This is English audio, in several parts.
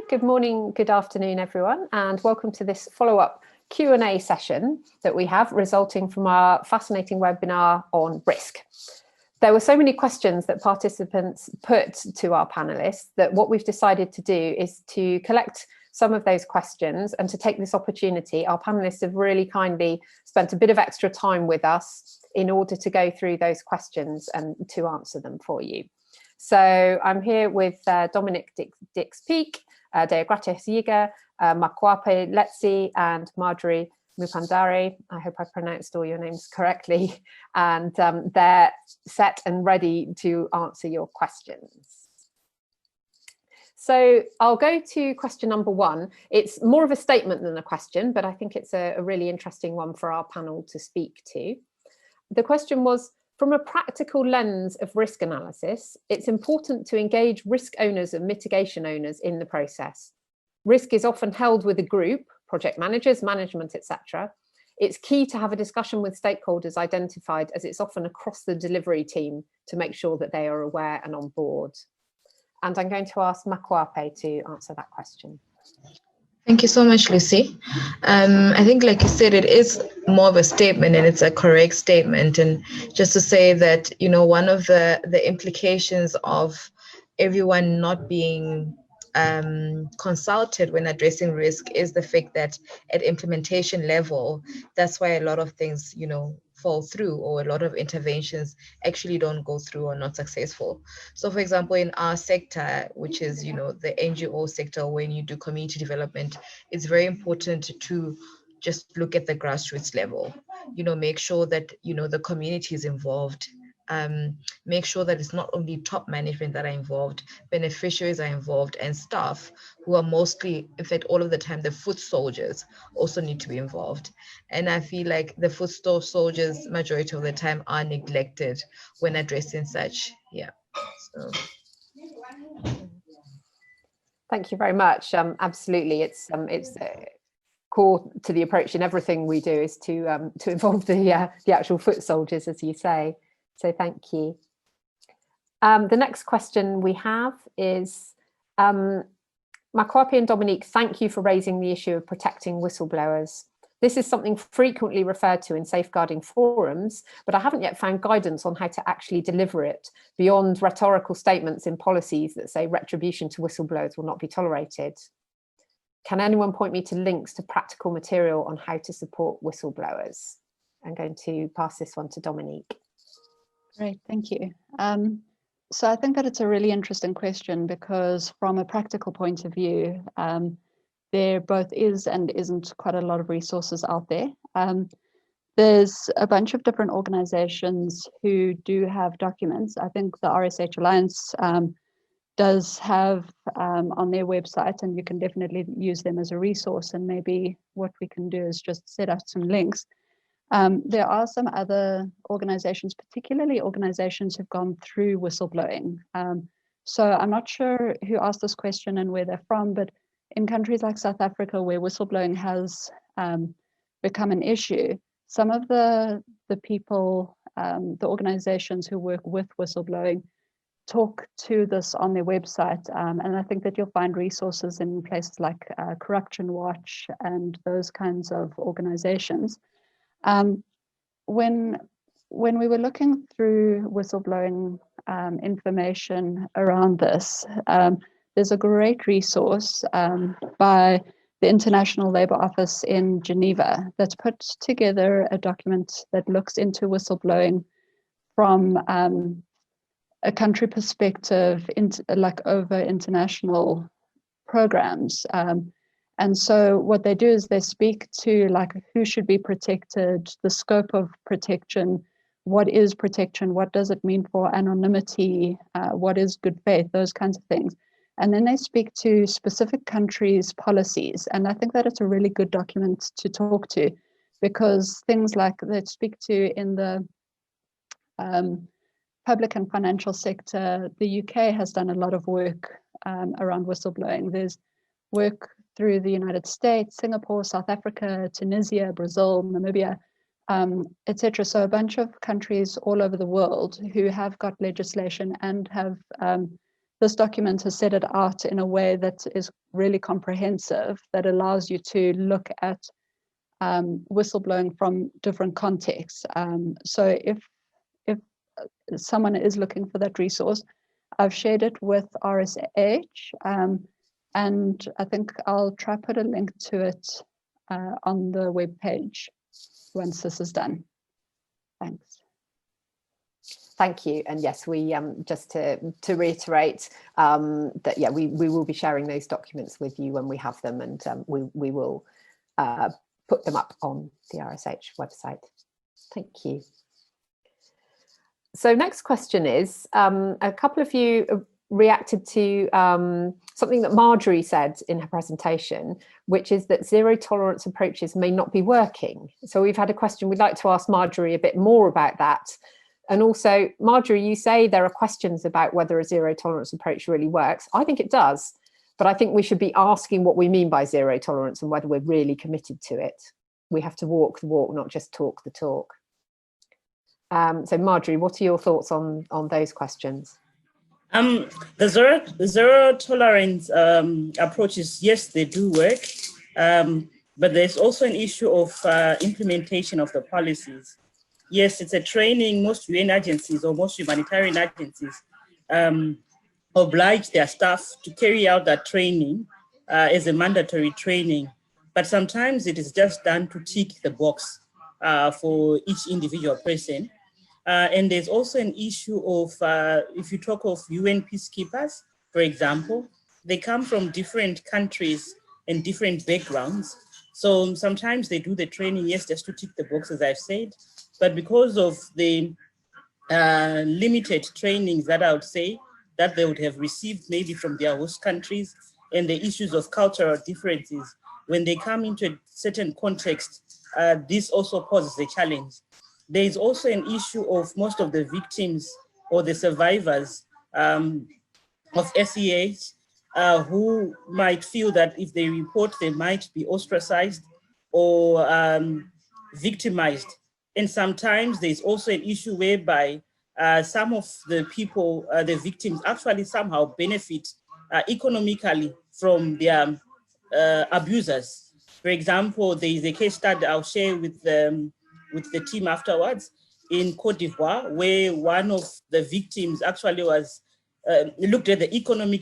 Good morning, good afternoon, everyone, and welcome to this follow-up Q&A session that we have resulting from our fascinating webinar on risk. There were so many questions that participants put to our panelists that what we've decided to do is to collect some of those questions, and to take this opportunity, our panelists have really kindly spent a bit of extra time with us in order to go through those questions and to answer them for you. So I'm here with Dominic Dix-Peak, Deogratias Yiga, Makwape Letsi, and Marjorie Mupandare. I hope I pronounced all your names correctly, and they're set and ready to answer your questions. So I'll go to question number one. It's more of a statement than a question, but I think it's a really interesting one for our panel to speak to. The question was, from a practical lens of risk analysis, it's important to engage risk owners and mitigation owners in the process. Risk is often held with a group, project managers, management, etc. It's key to have a discussion with stakeholders identified, as it's often across the delivery team, to make sure that they are aware and on board. And I'm going to ask Makwape to answer that question. Thank you so much, Lucy. I think, like you said, it is more of a statement, and it's a correct statement. And just to say that, you know, one of the implications of everyone not being consulted when addressing risk is the fact that at implementation level, that's why a lot of things, you know, fall through, or a lot of interventions actually don't go through or not successful. So for example, in our sector, which is, you know, the NGO sector, when you do community development, it's very important to just look at the grassroots level, you know, make sure that, you know, the community is involved, make sure that it's not only top management that are involved, beneficiaries are involved, and staff, who are mostly, in fact, all of the time, the foot soldiers also need to be involved. And I feel like the foot soldiers, majority of the time, are neglected when addressing such. Yeah. So. Thank you very much. Absolutely, it's core to the approach in everything we do is to involve the actual foot soldiers, as you say. So thank you. The next question we have is, Makwape and Dominique, thank you for raising the issue of protecting whistleblowers. This is something frequently referred to in safeguarding forums, but I haven't yet found guidance on how to actually deliver it beyond rhetorical statements in policies that say retribution to whistleblowers will not be tolerated. Can anyone point me to links to practical material on how to support whistleblowers? I'm going to pass this one to Dominique. Great, thank you. So I think that it's a really interesting question, because from a practical point of view, there both is and isn't quite a lot of resources out there. There's a bunch of different organizations who do have documents. I think the RSH Alliance does have on their website, and you can definitely use them as a resource. And maybe what we can do is just set up some links. There are some other organizations, particularly organizations who've gone through whistleblowing. So I'm not sure who asked this question and where they're from, but in countries like South Africa, where whistleblowing has become an issue, some of the people, the organizations who work with whistleblowing, talk to this on their website. And I think that you'll find resources in places like Corruption Watch and those kinds of organizations. When we were looking through whistleblowing information around this, there's a great resource by the International Labour Office in Geneva that's put together a document that looks into whistleblowing from a country perspective, like over international programs. And so what they do is they speak to like who should be protected, the scope of protection, what is protection, what does it mean for anonymity, what is good faith, those kinds of things. And then they speak to specific countries' policies. And I think that it's a really good document to talk to, because things like they speak to in the public and financial sector, the UK has done a lot of work around whistleblowing. There's work through the United States, Singapore, South Africa, Tunisia, Brazil, Namibia, etc. So a bunch of countries all over the world who have got legislation and have this document has set it out in a way that is really comprehensive, that allows you to look at whistleblowing from different contexts. So if someone is looking for that resource, I've shared it with RSH, and I think I'll try put a link to it on the web page once this is done. Thanks. Thank you. And yes, we just to reiterate that, yeah, we will be sharing those documents with you when we have them, and we will put them up on the RSH website. Thank you. So next question is, a couple of you reacted to something that Marjorie said in her presentation, which is that zero tolerance approaches may not be working. So we've had a question, we'd like to ask Marjorie a bit more about that. And also, Marjorie, you say there are questions about whether a zero tolerance approach really works. I think it does, but I think we should be asking what we mean by zero tolerance and whether we're really committed to it. We have to walk the walk, not just talk the talk. So Marjorie, what are your thoughts on those questions? The zero tolerance approaches, yes, they do work, but there's also an issue of implementation of the policies. Yes, it's a training. Most UN agencies or most humanitarian agencies oblige their staff to carry out that training as a mandatory training. But sometimes it is just done to tick the box for each individual person. And there's also an issue of, if you talk of UN peacekeepers, for example, they come from different countries and different backgrounds. So sometimes they do the training, yes, just to tick the box, as I've said. But because of the limited trainings that I would say that they would have received maybe from their host countries and the issues of cultural differences, when they come into a certain context, this also poses a challenge. There is also an issue of most of the victims or the survivors of SEH who might feel that if they report, they might be ostracized or victimized. And sometimes there's also an issue whereby some of the people, the victims, actually somehow benefit economically from their abusers. For example, there is a case study I'll share with the team afterwards in Cote d'Ivoire, where one of the victims actually was looked at the economic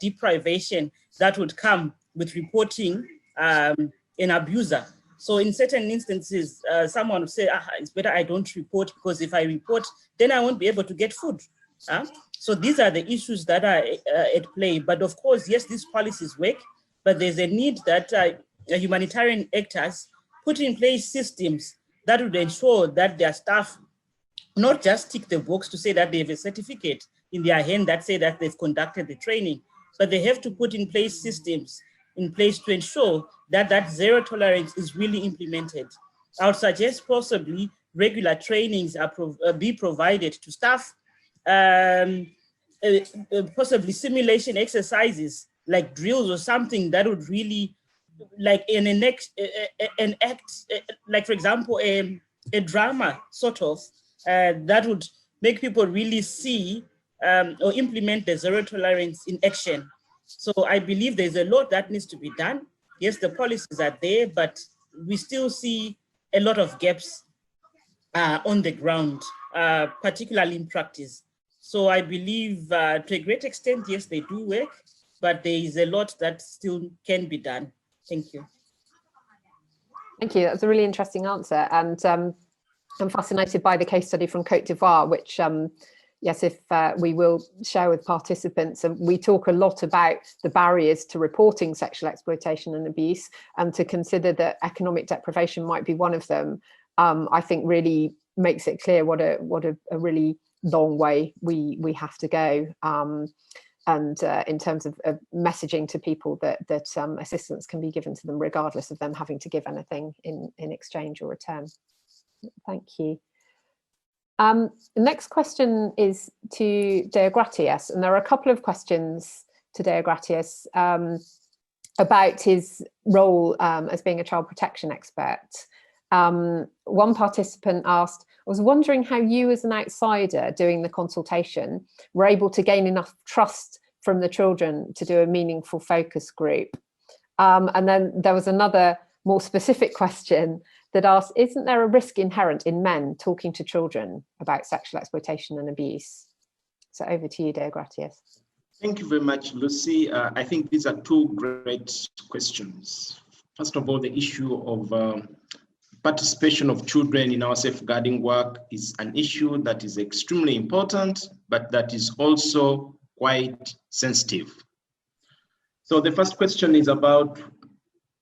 deprivation that would come with reporting an abuser. So in certain instances, someone would say, it's better I don't report, because if I report, then I won't be able to get food. So these are the issues that are at play. But of course, yes, these policies work, but there's a need that humanitarian actors put in place systems that would ensure that their staff not just tick the box to say that they have a certificate in their hand that say that they've conducted the training, but they have to put in place systems in place to ensure that that zero tolerance is really implemented. I would suggest possibly regular trainings be provided to staff, possibly simulation exercises like drills or something that would really, like in an act, like for example, a drama sort of, that would make people really see or implement the zero tolerance in action. So I believe there's a lot that needs to be done. Yes, the policies are there, but we still see a lot of gaps on the ground, particularly in practice. So I believe to a great extent, yes, they do work, but there is a lot that still can be done. Thank you. Thank you. That's a really interesting answer. And I'm fascinated by the case study from Cote d'Ivoire, which, yes, if we will share with participants. And we talk a lot about the barriers to reporting sexual exploitation and abuse, and to consider that economic deprivation might be one of them, I think really makes it clear what a really long way we have to go. And in terms of messaging to people that assistance can be given to them regardless of them having to give anything in exchange or return. Thank you. The next question is to Deogratias, and there are a couple of questions to Deogratias about his role as being a child protection expert. One participant asked, was wondering how you as an outsider doing the consultation were able to gain enough trust from the children to do a meaningful focus group. And then there was another more specific question that asked, isn't there a risk inherent in men talking to children about sexual exploitation and abuse? So over to you, Deogratias. Thank you very much, Lucy. I think these are two great questions. First of all, the issue of participation of children in our safeguarding work is an issue that is extremely important, but that is also quite sensitive. So the first question is about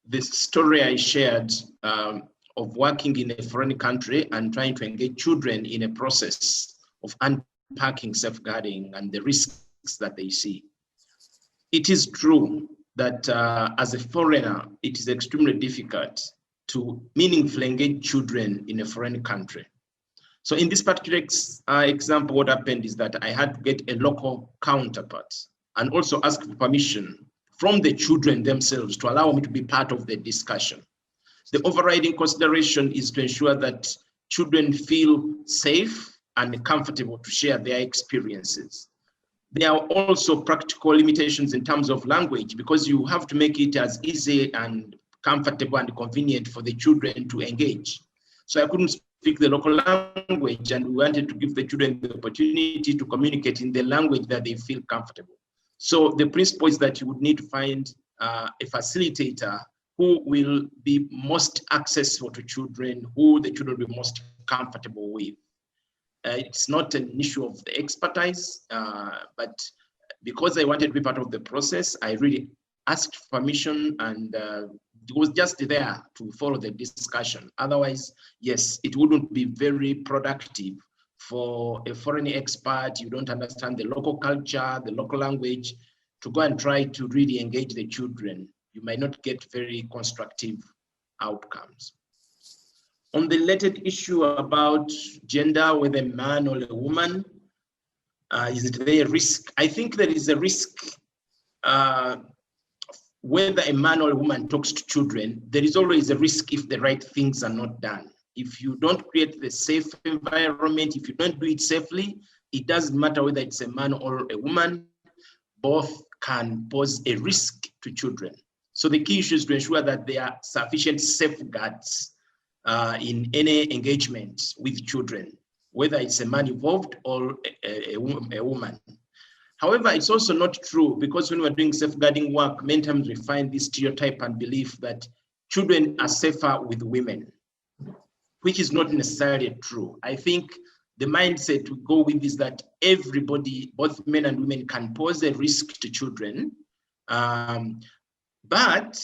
the story I shared of working in a foreign country and trying to engage children in a process of unpacking safeguarding and the risks that they see. It is true that as a foreigner, it is extremely difficult to meaningfully engage children in a foreign country. So in this particular example, what happened is that I had to get a local counterpart and also ask for permission from the children themselves to allow me to be part of the discussion. The overriding consideration is to ensure that children feel safe and comfortable to share their experiences. There are also practical limitations in terms of language, because you have to make it as easy and comfortable and convenient for the children to engage. So I couldn't speak the local language, and we wanted to give the children the opportunity to communicate in the language that they feel comfortable. So the principle is that you would need to find a facilitator who will be most accessible to children, who the children will be most comfortable with. It's not an issue of the expertise, but because I wanted to be part of the process, I really asked permission, and it was just there to follow the discussion. Otherwise, yes, it wouldn't be very productive for a foreign expert. You don't understand the local culture, the local language, to go and try to really engage the children. You might not get very constructive outcomes. On the related issue about gender, whether a man or a woman, is it there a risk? I think there is a risk whether a man or a woman talks to children. There is always a risk if the right things are not done. If you don't create the safe environment, if you don't do it safely, it doesn't matter whether it's a man or a woman, both can pose a risk to children. So the key issue is to ensure that there are sufficient safeguards in any engagement with children, whether it's a man involved or a woman. However, it's also not true, because when we're doing safeguarding work, many times we find this stereotype and belief that children are safer with women, which is not necessarily true. I think the mindset to go with is that everybody, both men and women, can pose a risk to children. But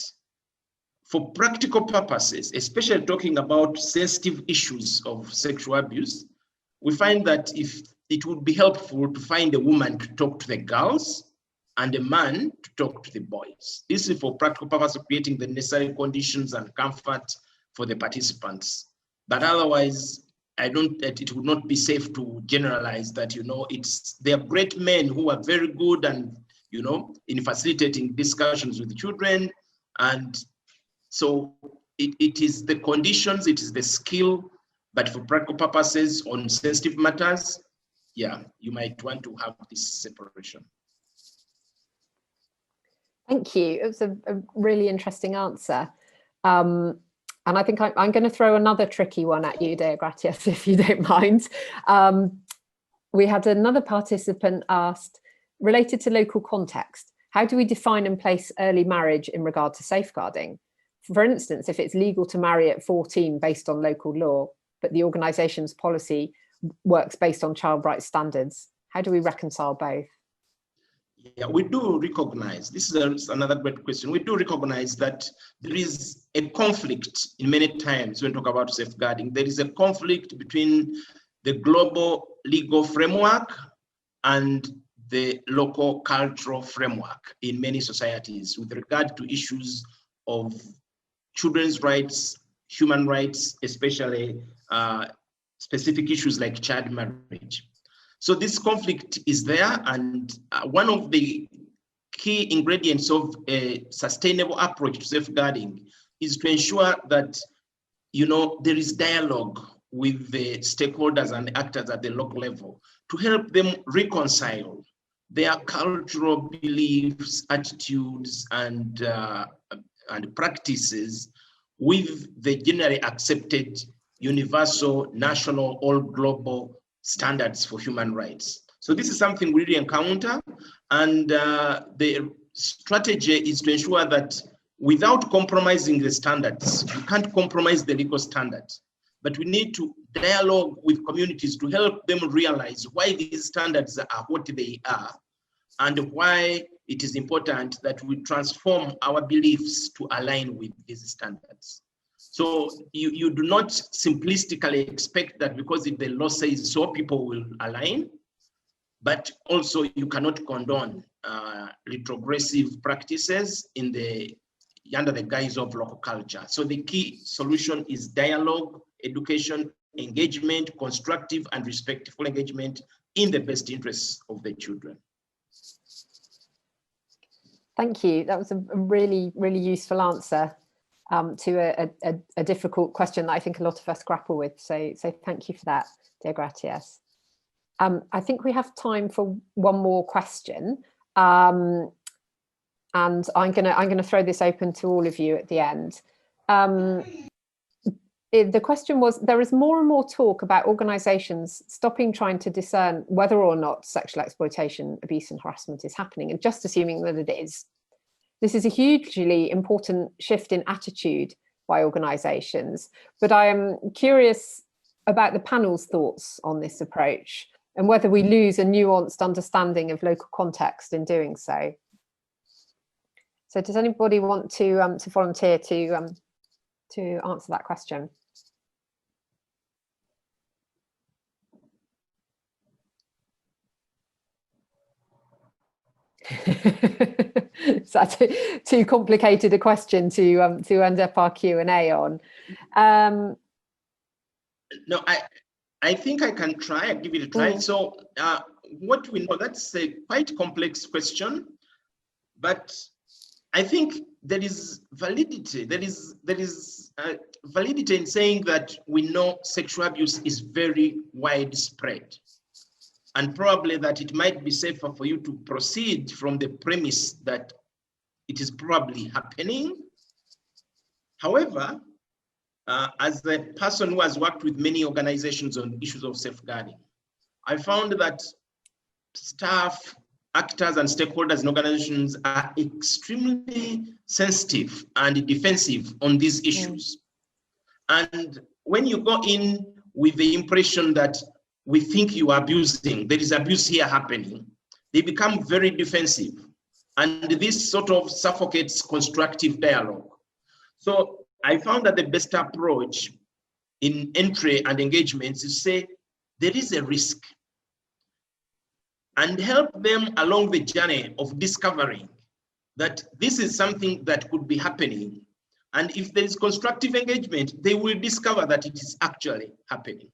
for practical purposes, especially talking about sensitive issues of sexual abuse, we find that if it would be helpful to find a woman to talk to the girls and a man to talk to the boys. This is for practical purpose of creating the necessary conditions and comfort for the participants. But otherwise, it would not be safe to generalize that, there are great men who are very good and, in facilitating discussions with the children. And so it is the conditions, it is the skill, but for practical purposes on sensitive matters, yeah, you might want to have this separation. Thank you. It was a really interesting answer. And I think I'm going to throw another tricky one at you, Deogratias, if you don't mind. We had another participant asked, related to local context, how do we define and place early marriage in regard to safeguarding? For instance, if it's legal to marry at 14 based on local law, but the organisation's policy works based on child rights standards, how do we reconcile both? Yeah, we do recognize, this is another great question. We do recognize that there is a conflict in many times when we talk about safeguarding. There is a conflict between the global legal framework and the local cultural framework in many societies with regard to issues of children's rights, human rights, especially specific issues like child marriage. So this conflict is there, and one of the key ingredients of a sustainable approach to safeguarding is to ensure that there is dialogue with the stakeholders and actors at the local level to help them reconcile their cultural beliefs, attitudes, and practices with the generally accepted universal, national, or global standards for human rights. So this is something we really encounter, and the strategy is to ensure that without compromising the standards, you can't compromise the legal standards, but we need to dialogue with communities to help them realize why these standards are what they are, and why it is important that we transform our beliefs to align with these standards. So you do not simplistically expect that because if the law says so, people will align, but also you cannot condone retrogressive practices under the guise of local culture. So the key solution is dialogue, education, engagement, constructive and respectful engagement in the best interests of the children. Thank you. That was a really, really useful answer to a difficult question that I think a lot of us grapple with. So thank you for that, dear Gratias. I think we have time for one more question. And I'm gonna throw this open to all of you at the end. The question was, there is more and more talk about organisations stopping trying to discern whether or not sexual exploitation, abuse and harassment is happening and just assuming that it is. This is a hugely important shift in attitude by organisations, but I am curious about the panel's thoughts on this approach and whether we lose a nuanced understanding of local context in doing so. So does anybody want to volunteer to answer that question? Is that too complicated a question to end up our Q&A on? No, I think I can try. I'll give it a try. So what we know, that's a quite complex question, but I think there is validity. There is validity in saying that we know sexual abuse is very widespread, and probably that it might be safer for you to proceed from the premise that it is probably happening. However, as a person who has worked with many organizations on issues of safeguarding, I found that staff, actors and stakeholders in organizations are extremely sensitive and defensive on these issues. And when you go in with the impression that we think you are abusing, there is abuse here happening, they become very defensive. And this sort of suffocates constructive dialogue. So I found that the best approach in entry and engagements is to say, there is a risk, and help them along the journey of discovering that this is something that could be happening. And if there is constructive engagement, they will discover that it is actually happening.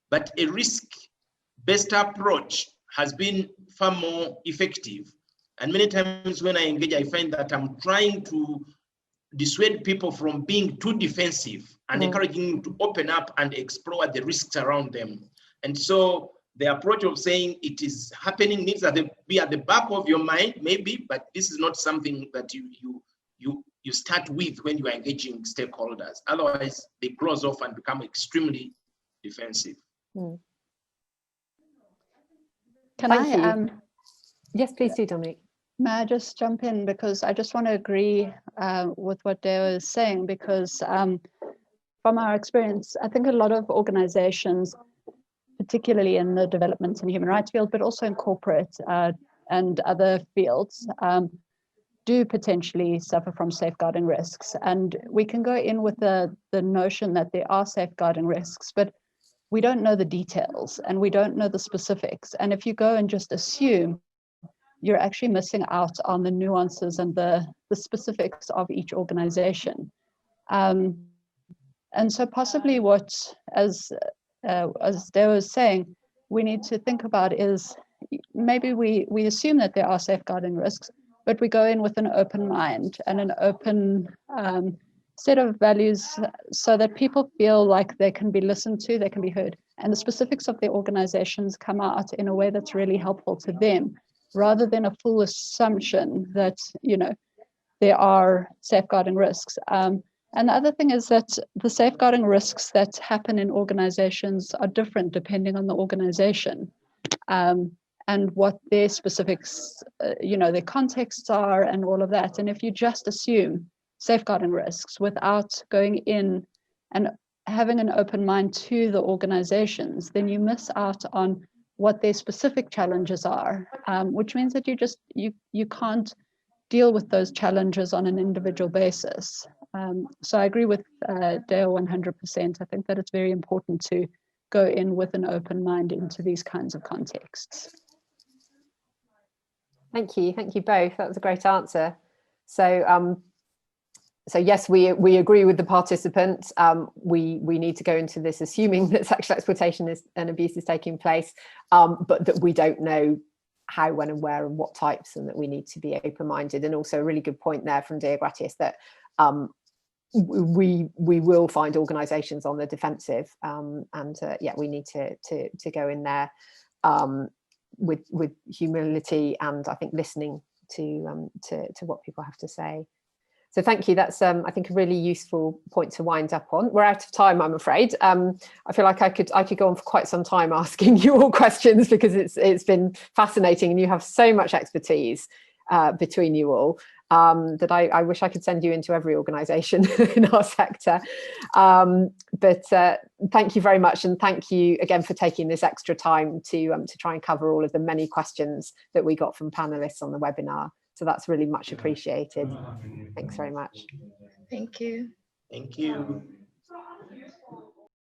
But a risk-based approach has been far more effective. And many times when I engage, I find that I'm trying to dissuade people from being too defensive and encouraging them to open up and explore the risks around them. And so the approach of saying it is happening needs to be at the back of your mind, maybe, but this is not something that you start with when you are engaging stakeholders. Otherwise, they close off and become extremely defensive. Can I? Yes, please do, Dominique. May I just jump in, because I just want to agree with what Deo is saying, because from our experience, I think a lot of organizations, particularly in the development and human rights field, but also in corporate and other fields, do potentially suffer from safeguarding risks. And we can go in with the notion that there are safeguarding risks, but we don't know the details and we don't know the specifics. And if you go and just assume, you're actually missing out on the nuances and the specifics of each organization. And so possibly what, as Deo was saying, we need to think about is maybe we assume that there are safeguarding risks, but we go in with an open mind and an open set of values so that people feel like they can be listened to, they can be heard, and the specifics of their organizations come out in a way that's really helpful to them, rather than a full assumption that, you know, there are safeguarding risks. And the other thing is that the safeguarding risks that happen in organizations are different depending on the organization, and what their specifics, you know, their contexts are and all of that. And if you just assume safeguarding risks without going in and having an open mind to the organizations, then you miss out on what their specific challenges are, which means that you can't deal with those challenges on an individual basis. So I agree with Dale 100%. I think that it's very important to go in with an open mind into these kinds of contexts. Thank you both. That was a great answer. So, so yes, we agree with the participants. We need to go into this assuming that sexual exploitation and abuse is taking place, but that we don't know how, when, and where, and what types, and that we need to be open-minded. And also a really good point there from Deogratius that we will find organisations on the defensive, yeah, we need to go in there with humility and I think listening to what people have to say. So thank you. That's I think a really useful point to wind up on. We're out of time, I'm afraid. I feel like I could go on for quite some time asking you all questions, because it's been fascinating and you have so much expertise between you all that I wish I could send you into every organisation in our sector. But thank you very much, and thank you again for taking this extra time to try and cover all of the many questions that we got from panellists on the webinar. So that's really much appreciated. Thanks very much. Thank you. Thank you.